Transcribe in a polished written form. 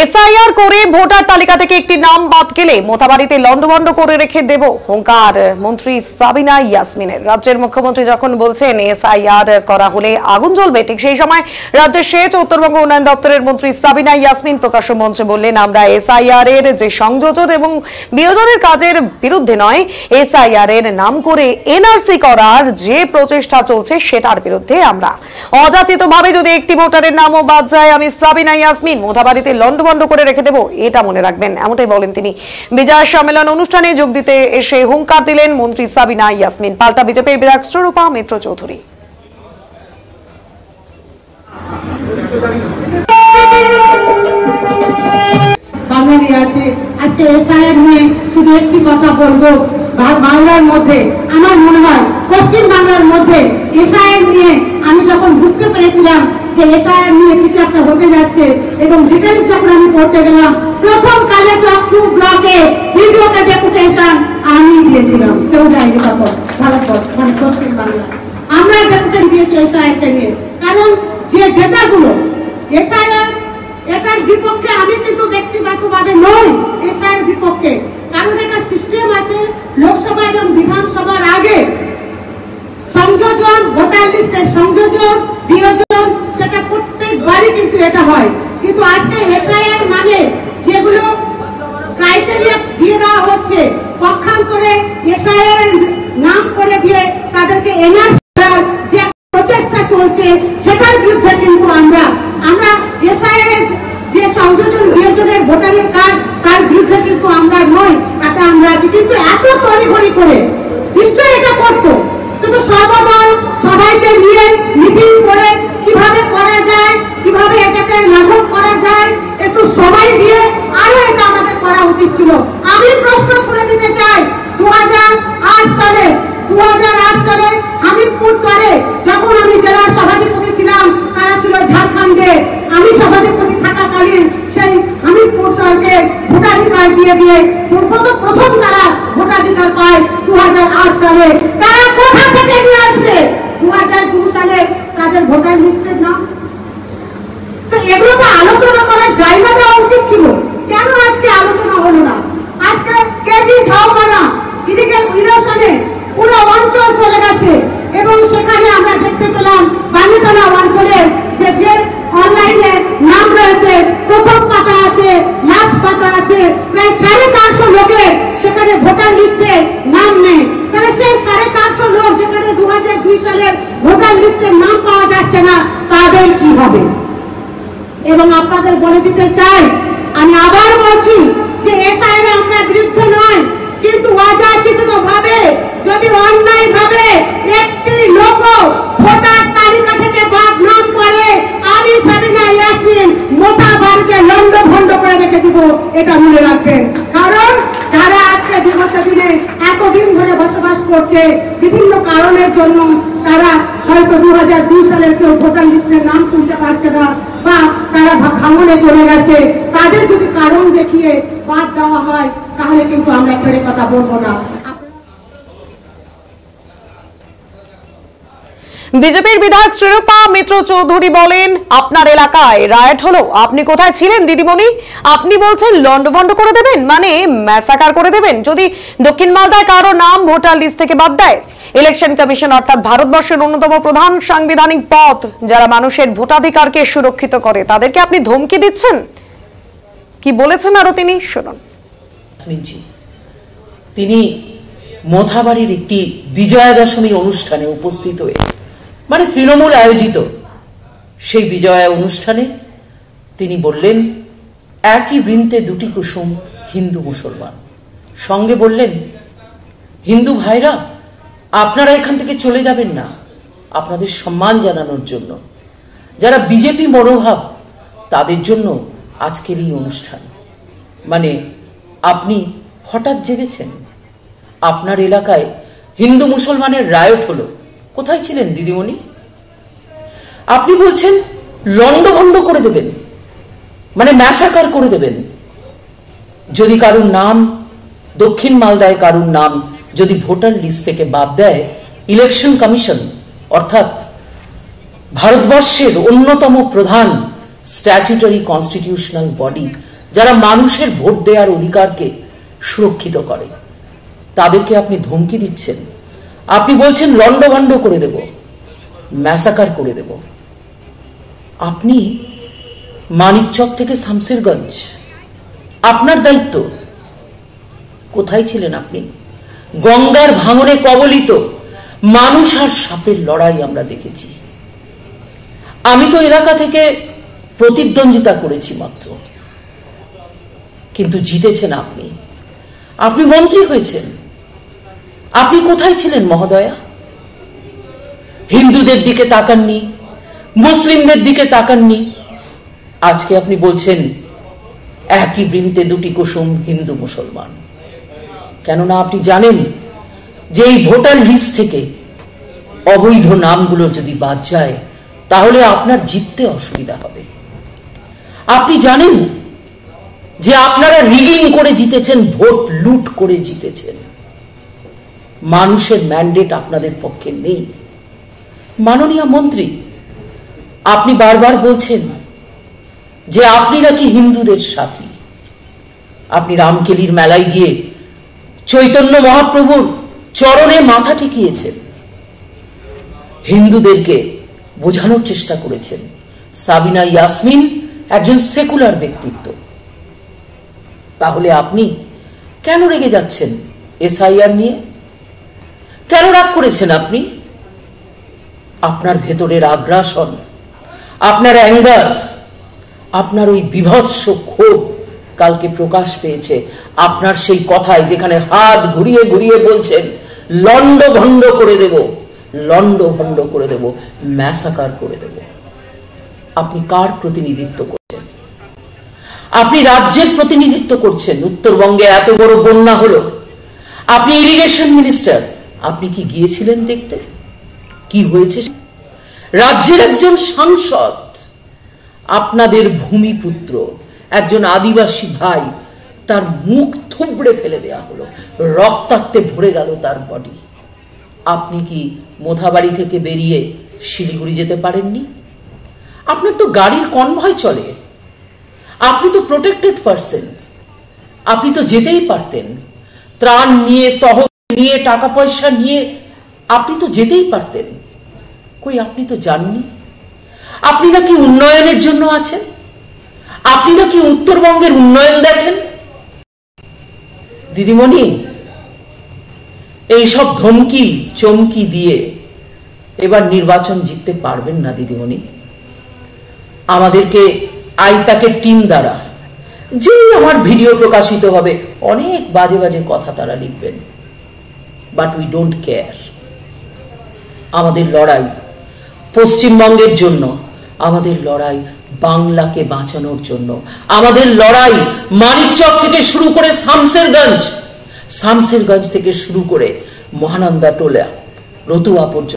SIR করে voter তালিকা থেকে একটি নাম বাদ গেলে মোথাবাড়িতে লন্ডভন্ড করে রেখে দেব হুঙ্কার মন্ত্রী সাবিনা ইয়াসমিনের। রাজ্যের মুখ্যমন্ত্রী যখন বলছেন এসআইআর করা হলে আগুন জ্বলবে, ঠিক সেই সময় রাজ্যের সেচ উত্তরবঙ্গ উন্নয়ন দপ্তরের মন্ত্রী সাবিনা ইয়াসমিন প্রকাশ্য মঞ্চে বললেন, আমরা এসআইআর এর যে সংযোজন এবং বিয়োজনের কাজের বিরুদ্ধে নয়, এসআইআর এর নাম করে এনআরসি করার যে প্রচেষ্টা চলছে সেটার বিরুদ্ধে। আমরা অযাচিতভাবে যদি একটি ভোটারের নামও বাদ যায়, আমি সাবিনা ইয়াসমিন মোথাবাড়িতে বন্ধ করে রেখে দেব, এটা মনে রাখবেন, এমনটাই বলেন তিনি। বিজয় সম্মেলন অনুষ্ঠানে যোগ দিতে এসে হুঙ্কার দিলেন মন্ত্রী সাবিনা ইয়াসমিন। পাল্টা বিজেপির বিধায়ক স্বরূপা মিত্র চৌধুরী। বাঙালি আছে, আজকে এসআইআর নিয়ে শুধু একটি কথা বলবো, বাংলার মধ্যে আমার মনে হয় পশ্চিম বাংলার মধ্যে এসআইআর নিয়ে আমি যখন বুঝতে পেরেছিলাম যে এসআইআর নিয়ে কিছু একটা হতে যাচ্ছে এবং ডিটেইলস যখন আমি পড়তে গেলাম, প্রথম কালে চকটু ব্লকে ভিডিওতে ডেপুটেশন আমি দিয়েছিলাম, কেউ যায়নি তখন ভারতবর্ষ মানে পশ্চিম বাংলা। আমরা ডেপুটেশন দিয়েছি এসআইআরকে নিয়ে, কারণ যে ডেটাগুলো এসআইআর এটার বিপক্ষে আমি কিন্তু ব্যক্তিগতভাবে নই, এসআইআর বিপক্ষে, কারণ একটা সিস্টেম আছে লোকসভা এবং বিধানসভার আগে সংযোজন, ভোটার লিস্টের সংযোজন বিয়োজন, সেটা প্রত্যেকবারই কিন্তু এটা হয়। কিন্তু আজকে এসআইআর নামে যেগুলো ক্রাইটেরিয়া দিয়ে দেওয়া হচ্ছে, পক্ষান্তরে এসআইআর নাম করে দিয়ে তাদেরকে এনআরসি করার যে প্রচেষ্টা চলছে সেটার বিরুদ্ধে কিন্তু আমরা এসআইআর যে সংযোজন বিয়োজনের ভোটারের কাজ তার বিরুদ্ধে কিন্তু আমরা নই, তাতে আমরা আছি। কিন্তু এত তড়িঘড়ি করে নিশ্চয়ই এটা করতো, কিন্তু সর্বদল সবাইকে নিয়ে মিটিং করে কিভাবে করা যায়, কিভাবে এটাকে লাঘব করা যায়, একটু সবাই দিয়ে আরো এটা আমাদের করা উচিত ছিল। আমি প্রশ্ন ছুড়ে দিতে চাই, 2008 সালে হামিদপুর চরে যখন আমি জেলার সভাধিপতি ছিলাম, তারা ছিল ঝাড়খণ্ডে, আমি সভাধিপতি থাকাকালীন সেই হামিদপুর চরকে ভোটাধিকার দিয়ে প্রথম তারা ভোটাধিকার পায় 2008 সালে। তারা কোথা থেকে নিয়ে আসবে 2002 সালে তাদের ভোটার লিস্টের নাম? তো এগুলো তো আলোচনা করার জায়গা দেওয়া উচিত ছিল, কেন আজকে আলোচনা হলো না? আজকে কেবি ঝাউমারা এদিকে ইনোশনে পুরো অঞ্চল চলে গেছে এবং সেখানে আমরা দেখতে পেলাম বালিতলা অঞ্চলে যে অনলাইনে নাম রয়েছে, প্রথম পাতা আছে, লাস্ট পাতা আছে, প্রায় 450 লোকের সেখানে ভোটার লিস্টে নাম নেই। তাহলে সেই 450 লোক যেখানে 2002 সালের ভোটার লিস্টের নাম পাওয়া যাচ্ছে না, তাদের কি হবে? এবং আপনাদের বলে দিতে চাই, আমি আবার বলছি যে এসআইআর আমরা বিরুদ্ধে নয়, কিন্তু অযাচিতভাবে যদি অন্যায় ভাবে একটি লোক ভোটার তালিকা থেকে বাদ নাম করে, আমি সাবিনা ইয়াসমিন মোথাবাড়িতে লন্ডভন্ড করে রেখে দিব, এটা মনে রাখবেন। কারণ যারা আজকে বিগত দিনে এতদিন ধরে বসবাস করছে বিভিন্ন কারণের জন্য, তারা হয়তো 2002 সালের কেউ ভোটার লিস্টের নাম তুলতে পারছে না বা তারা ভাঙনে চলে গেছে, তাদের যদি কারণ দেখিয়ে বাদ দেওয়া হয় তাহলে কিন্তু আমরা ছেড়ে কথা বলবো না। বিজেপির বিধায়ক স্বরূপা মিত্র চৌধুরী বলেন, আপনার এলাকায় রায়ট হলো, আপনি কোথায় ছিলেন দিদিমণি? আপনি বলছেন লন্ডভন্ড করে দেবেন, মানে ম্যাসাকার করে দেবেন যদি দক্ষিণ মালদায় কারো নাম ভোটার লিস্ট থেকে বাদ দেয়। ইলেকশন কমিশন অর্থাৎ ভারতবর্ষের অন্যতম প্রধান সাংবিধানিক পদ, যারা মানুষের ভোটাধিকারকে সুরক্ষিত করে, তাদেরকে আপনি ধমকি দিচ্ছেন। কি বলেছেন আরো তিনি শুনুন। তিনি মোথাবাড়ির একটি বিজয়া দশমী অনুষ্ঠানে উপস্থিত হয়ে, মানে তৃণমূল আয়োজিত সেই বিজয়া অনুষ্ঠানে তিনি বললেন, একই বৃন্তে দুটি কুসুম, হিন্দু মুসলমান। সঙ্গে বললেন, হিন্দু ভাইরা আপনারা এখান থেকে চলে যাবেন না, আপনাদের সম্মান জানানোর জন্য যারা বিজেপি মনোভাব তাদের জন্য আজকের এই অনুষ্ঠান। মানে আপনি হঠাৎ জেগেছেন, আপনার এলাকায় হিন্দু মুসলমানের রায়ট হলো, কোথায় ছিলেন দিদিমণি? আপনি বলছেন লন্ডভন্ড করে দেবেন, মানে ম্যাসাকার করে দেবেন যদি কারুর নাম, দক্ষিণ মালদায় কারুর নাম যদি ভোটার লিস্ট থেকে বাদ দেয় ইলেকশন কমিশন অর্থাৎ ভারতবর্ষের অন্যতম প্রধান স্ট্যাচুটরি কনস্টিটিউশনাল বডি যারা মানুষের ভোট দেওয়ার অধিকারকে সুরক্ষিত করে, তাদেরকে আপনি ধমকি দিচ্ছেন। আপনি বলছেন লন্ডভন্ড করে দেব, ম্যাসাকার করে দেব। আপনি মানিকচক থেকে শামসেরগঞ্জ, আপনার দায়িত্ব। কোথায় ছিলেন আপনি? গঙ্গার ভাঙনে কবলিত মানুষ আর সাপের লড়াই আমরা দেখেছি। আমি তো এলাকা থেকে প্রতিদ্বন্দ্বিতা করেছি মাত্র, কিন্তু জিতেছেন আপনি। আপনি মন্ত্রী হয়েছেন। আপনি কোথায় ছিলেন মহোদয়া? হিন্দুদের দিকে তাকাননি, মুসলিমদের দিকে তাকাননি। আজকে আপনি বলছেন একই বৃন্তে দুটি কুসুম, হিন্দু মুসলমান। কেননা আপনি জানেন যে এই ভোটার লিস্ট থেকে অবৈধ নামগুলো যদি বাদ যায় তাহলে আপনার জিততে অসুবিধা হবে। আপনি জানেন যে আপনারা রিগিং করে জিতেছেন, ভোট লুট করে জিতেছেন। মানুষের ম্যান্ডেট আপনাদের পক্ষে নেই। মাননীয় মন্ত্রী, আপনি বারবার বলছেন যে আপনি নাকি হিন্দুদের সাথী। আপনি রামকেলির মেলায় গিয়ে চৈতন্য মহাপ্রভুর চরণে মাথা ঠেকিয়েছেন, হিন্দুদেরকে বোঝানোর চেষ্টা করেছেন সাবিনা ইয়াসমিন একজন সেকুলার ব্যক্তিত্ব। তাহলে আপনি কেন রেগে যাচ্ছেন এসআইআর নিয়ে? কেন রাগ করেছেন আপনি? আপনার ভেতরের আগ্রাসন, আপনার অ্যাঙ্গার, আপনার ওই বিভৎস ক্ষোভ কালকে প্রকাশ পেয়েছে আপনার সেই কথায়, যেখানে হাত ঘুরিয়ে ঘুরিয়ে বলছেন লন্ডভন্ড করে দেব, লন্ডভন্ড করে দেব, ম্যাসাকার করে দেব। আপনি কার প্রতিনিধিত্ব করছেন? আপনি রাজ্যের প্রতিনিধিত্ব করছেন। উত্তরবঙ্গে এত বড় বন্যা হলো, আপনি ইরিগেশন মিনিস্টার, আপনি কি গিয়েছিলেন দেখতে কি হয়েছে? রাজ্যের একজন সাংসদ, আপনাদের ভূমিপুত্র, একজন আদিবাসী ভাই, তার মুখ থুবড়ে ফেলে দেয়া হলো, রক্তাক্তে ভরে গেল তার বডি। আপনি কি মোথাবাড়ি থেকে বেরিয়ে শিলিগুড়ি যেতে পারেননি? আপনার তো গাড়ির কনভয় চলে, আপনি তো প্রোটেক্টেড পারসন, আপনি তো যেতেই পারতেন। ত্রাণ নিয়ে, তহবিল নিয়ে, টাকা পয়সা নিয়ে আপনি তো যেতেই পারতেন। কই, আপনি তো যাননি। আপনি নাকি উন্নয়নের জন্য আছেন, আপনি নাকি উত্তরবঙ্গের উন্নয়ন দেখেন। দিদিমণি, এইসব ধমকি চমকি দিয়ে এবার নির্বাচন জিততে পারবেন না দিদিমণি। আমাদেরকে আইপ্যাকের টিম দ্বারা যেই আমার ভিডিও প্রকাশিত হবে অনেক বাজে বাজে কথা তারা লিখবেন, বাট উই ডোন্ট কেয়ার। আমাদের লড়াই পশ্চিমবঙ্গের জন্য, আমাদের লড়াই বাংলাকে বাঁচানোর জন্য, আমাদের লড়াই মানিকচক থেকে শুরু করে শামসেরগঞ্জ থেকে শুরু করে মহানন্দা টোলা, রতুয়া পর্যন্ত।